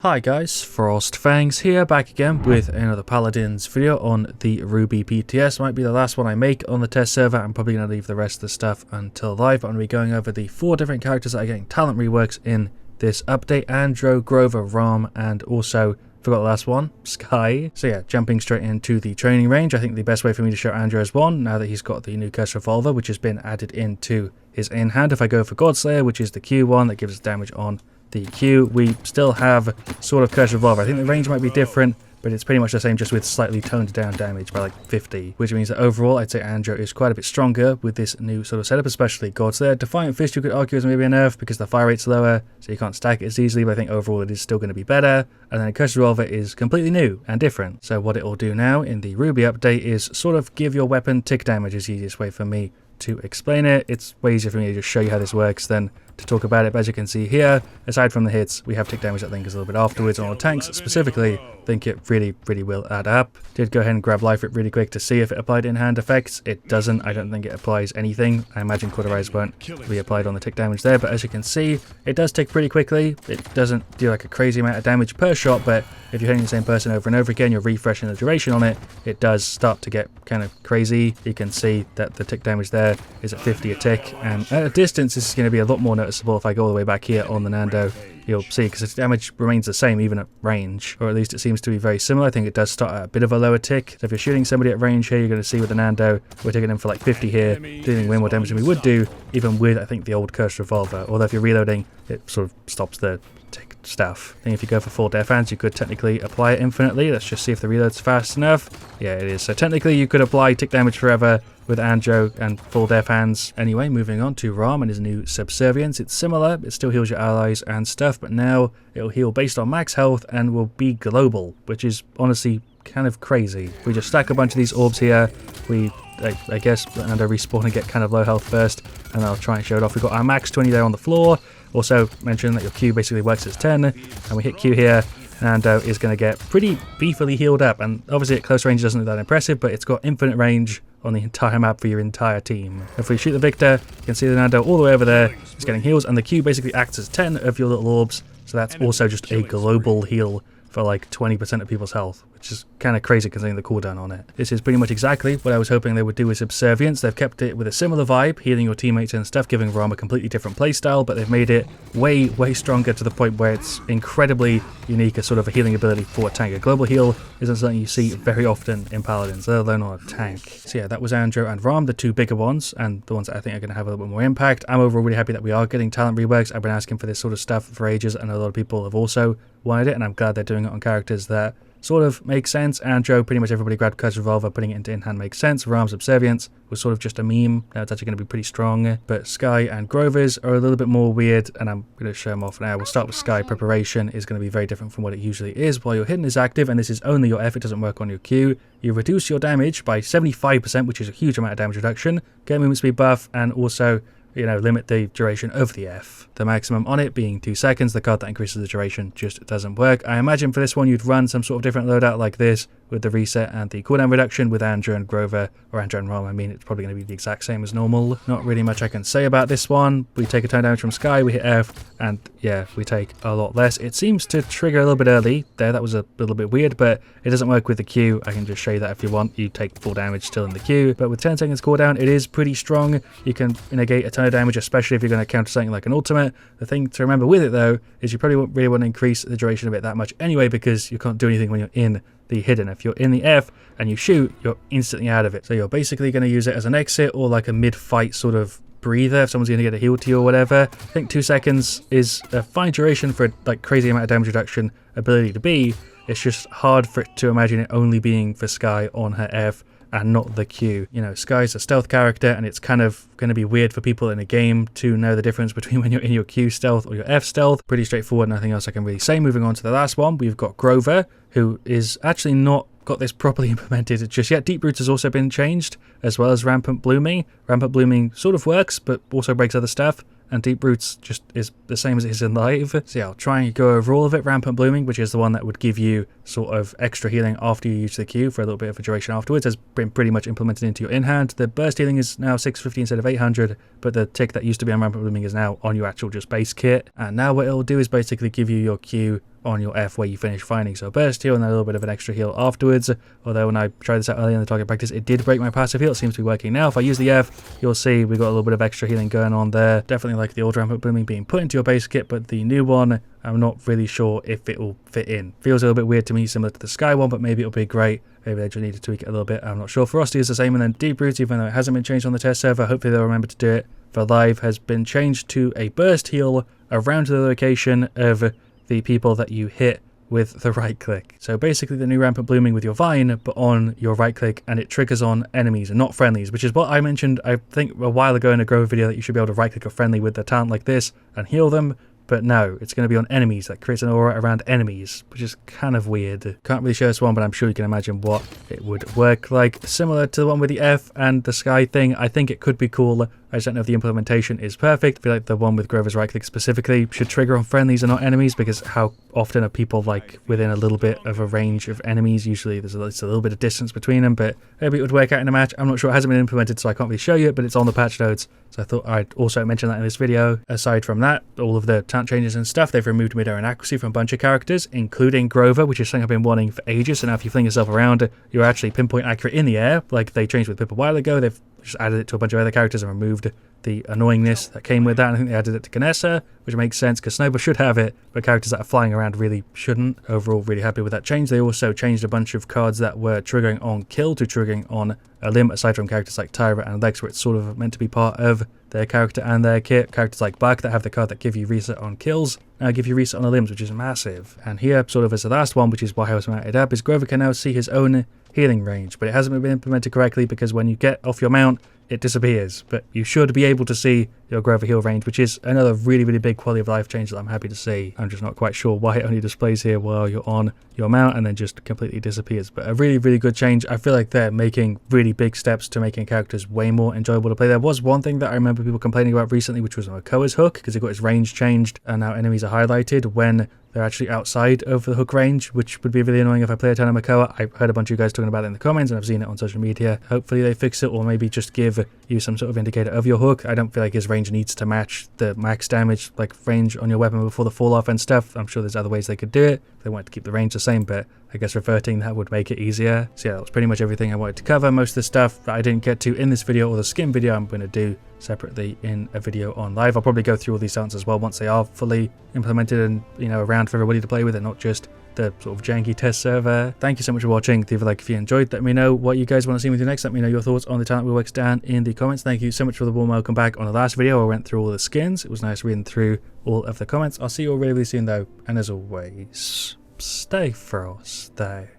Hi guys, FrostFangs here, back again with another Paladins video on the RWBY PTS. Might be the last one I make on the test server. I'm probably going to leave the rest of the stuff until live, but I'm going to be going over the 4 different characters that are getting talent reworks in this update. Andro, Grover, Raum, and also, forgot the last one, Skye. So yeah, jumping straight into the training range. I think the best way for me to show Andro is one, now that he's got the new cursed Revolver, which has been added into his in-hand. If I go for Godslayer, which is the Q one that gives us damage on the Q, we still have sort of cursed Revolver. I think the range might be different, but it's pretty much the same, just with slightly toned down damage by like 50, which means that overall I'd say Andro is quite a bit stronger with this new sort of setup, especially Godslayer. Defiant Fist you could argue is maybe a nerf because the fire rate's lower, so you can't stack it as easily, but I think overall it is still going to be better. And then cursed Revolver is completely new and different. So what it will do now in the RWBY update is sort of give your weapon tick damage, is the easiest way for me to explain it. It's way easier for me to just show you how this works than to talk about it, but as you can see here, aside from the hits, we have tick damage that I think is a little bit afterwards on all tanks. Specifically, I think it really will add up. Did go ahead and grab Life Rip really quick to see if it applied in-hand effects. It doesn't. I don't think it applies anything. I imagine Hi-Rez won't be applied on the tick damage there, but as you can see, it does tick pretty quickly. It doesn't do like a crazy amount of damage per shot, but if you're hitting the same person over and over again, you're refreshing the duration on it, it does start to get kind of crazy. You can see that the tick damage there is at 50 a tick, and at a distance this is going to be a lot more noticeable. If I go all the way back here on the Nando, you'll see, because the damage remains the same even at range, or at least it seems to be very similar. I think it does start at a bit of a lower tick. So if you're shooting somebody at range here, you're going to see with the Nando, we're taking them for like 50 here, doing way more damage than we would do, even with, I think, the old cursed Revolver. Although if you're reloading, it sort of stops the tick stuff. I think if you go for full Death Hands, you could technically apply it infinitely. Let's just see if the reload's fast enough. Yeah, it is. So technically you could apply tick damage forever with Andro and full Death Hands. Anyway, moving on to Raum and his new Subservience. It's similar, it still heals your allies and stuff, but now it'll heal based on max health and will be global, which is honestly kind of crazy. We just stack a bunch of these orbs here. I guess Nando respawn and get kind of low health first, and I'll try and show it off. We've got our max 20 there on the floor. Also mention that your Q basically works as 10, and we hit Q here, Nando is going to get pretty beefily healed up, and obviously at close range it doesn't look that impressive, but it's got infinite range on the entire map for your entire team. If we shoot the Victor, you can see the Nando all the way over there is getting heals, and the Q basically acts as 10 of your little orbs, so that's also just a global heal for like 20% of people's health, which is kind of crazy considering the cooldown on it. This is pretty much exactly what I was hoping they would do with Subservience. They've kept it with a similar vibe, healing your teammates and stuff, giving Raum a completely different playstyle, but they've made it way stronger to the point where it's incredibly unique as sort of a healing ability for a tank. A global heal isn't something you see very often in Paladins, let alone on a tank. So yeah, that was Andro and Raum, the 2 bigger ones, and the ones that I think are going to have a little bit more impact. I'm overall really happy that we are getting talent reworks. I've been asking for this sort of stuff for ages, and a lot of people have also wanted it, and I'm glad they're doing it on characters that sort of makes sense. Andro, pretty much everybody grabbed cursed Revolver, putting it into in-hand makes sense. Raum Subservience was sort of just a meme. Now it's actually going to be pretty strong. But Skye and Grover's are a little bit more weird, and I'm going to show them off now. We'll start with Skye Preparation. Is going to be very different from what it usually is. While your hidden is active, and this is only your F, it doesn't work on your Q, you reduce your damage by 75%, which is a huge amount of damage reduction, get movement speed buff, and also, you know, limit the duration of the F. The maximum on it being 2 seconds. The card that increases the duration just doesn't work. I imagine for this one you'd run some sort of different loadout like this with the reset and the cooldown reduction. With Andro and Grover, or Andro and Raum, I mean, it's probably going to be the exact same as normal. Not really much I can say about this one. We take a ton of damage from Skye, we hit F, and yeah, we take a lot less. It seems to trigger a little bit early there. That was a little bit weird, but it doesn't work with the Q. I can just show you that if you want. You take full damage still in the Q, but with 10 seconds cooldown, it is pretty strong. You can negate a ton of damage, especially if you're going to counter something like an ultimate. The thing to remember with it though is you probably won't really want to increase the duration of it that much anyway, because you can't do anything when you're in the hidden. If you're in the F and you shoot, you're instantly out of it. So you're basically going to use it as an exit or like a mid-fight sort of breather if someone's going to get a heal to you or whatever. I think 2 seconds is a fine duration for a like crazy amount of damage reduction ability to be. It's just hard for it to imagine it only being for Skye on her F and not the Q. You know, Skye's a stealth character, and it's kind of going to be weird for people in a game to know the difference between when you're in your Q stealth or your F stealth. Pretty straightforward, nothing else I can really say. Moving on to the last one, we've got Grover, who is actually not got this properly implemented just yet. Deep Roots has also been changed, as well as Rampant Blooming. Rampant Blooming sort of works, but also breaks other stuff. and Deep Roots just is the same as it is in live. So yeah, I'll try and go over all of it. Rampant Blooming, which is the one that would give you sort of extra healing after you use the Q for a little bit of a duration afterwards, has been pretty much implemented into your in-hand. The burst healing is now 650 instead of 800, but the tick that used to be on Rampant Blooming is now on your actual just base kit. And now what it'll do is basically give you your Q on your F where you finish finding. So burst heal and then a little bit of an extra heal afterwards. Although when I tried this out earlier in the target practice, it did break my passive heal. It seems to be working now. If I use the F, you'll see we've got a little bit of extra healing going on there. Definitely like the old Rampant blooming being put into your base kit, but the new one, I'm not really sure if it will fit in. Feels a little bit weird to me, similar to the Skye one, but maybe it'll be great. Maybe they just need to tweak it a little bit. I'm not sure. Frosty is the same, and then Deep Roots, even though it hasn't been changed on the test server, hopefully they'll remember to do it for live, has been changed to a burst heal around the location of the people that you hit with the right click. So basically the new Rampant blooming with your vine, but on your right click, and it triggers on enemies and not friendlies, which is what I mentioned, I think, a while ago in a Grover video, that you should be able to right click a friendly with a talent like this and heal them. But no, it's going to be on enemies. That creates an aura around enemies, which is kind of weird. Can't really show this one, but I'm sure you can imagine what it would work like. Similar to the one with the F and the Skye thing, I think it could be cool. I just don't know if the implementation is perfect. I feel like the one with Grover's right click specifically should trigger on friendlies and not enemies, because how often are people like within a little bit of a range of enemies? Usually there's a little bit of distance between them, but maybe it would work out in a match. I'm not sure. It hasn't been implemented, so I can't really show you it, but it's on the patch notes. So I thought I'd also mention that in this video. Aside from that, all of the talent changes and stuff, they've removed mid-air and accuracy from a bunch of characters, including Grover, which is something I've been wanting for ages. So now if you fling yourself around, you're actually pinpoint accurate in the air, like they changed with Pip a while ago. They've just added it to a bunch of other characters and removed the annoyingness that came with that. And I think they added it to Ganessa, which makes sense because Snowball should have it, but characters that are flying around really shouldn't. Overall, really happy with that change. They also changed a bunch of cards that were triggering on kill to triggering on a limb, aside from characters like Tyra and Lex, where it's sort of meant to be part of their character and their kit. Characters like Buck that have the card that give you reset on kills, now give you reset on the limbs, which is massive. And here, sort of as the last one, which is why I was mounted up, is Grover can now see his own healing range, but it hasn't been implemented correctly because when you get off your mount, it disappears. But you should be able to see your Grover heal range, which is another really, really big quality of life change that I'm happy to see. I'm just not quite sure why it only displays here while you're on your mount and then just completely disappears. But a really, really good change. I feel like they're making really big steps to making characters way more enjoyable to play. There was one thing that I remember people complaining about recently, which was Makoa's hook, because it got its range changed and now enemies are highlighted when they're actually outside of the hook range, which would be really annoying if I play a ton of Makoa. I heard a bunch of you guys talking about it in the comments, and I've seen it on social media. Hopefully they fix it, or maybe just give you some sort of indicator of your hook. I don't feel like his range needs to match the max damage like range on your weapon before the fall off and stuff. I'm sure there's other ways they could do it if they wanted to keep the range the same, but I guess reverting that would make it easier. So yeah, that was pretty much everything I wanted to cover. Most of the stuff that I didn't get to in this video or the skin video, I'm going to do separately in a video on live. I'll probably go through all these talents as well once they are fully implemented and, you know, around for everybody to play with, and not just the sort of janky test server. Thank you so much for watching. Leave a like if you enjoyed. Let me know what you guys want to see me do next. Let me know your thoughts on the talent Reworks down in the comments. Thank you so much for the warm welcome back on the last video. I went through all the skins. It was nice reading through all of the comments. I'll see you all really, really soon though, and as always, stay frosty.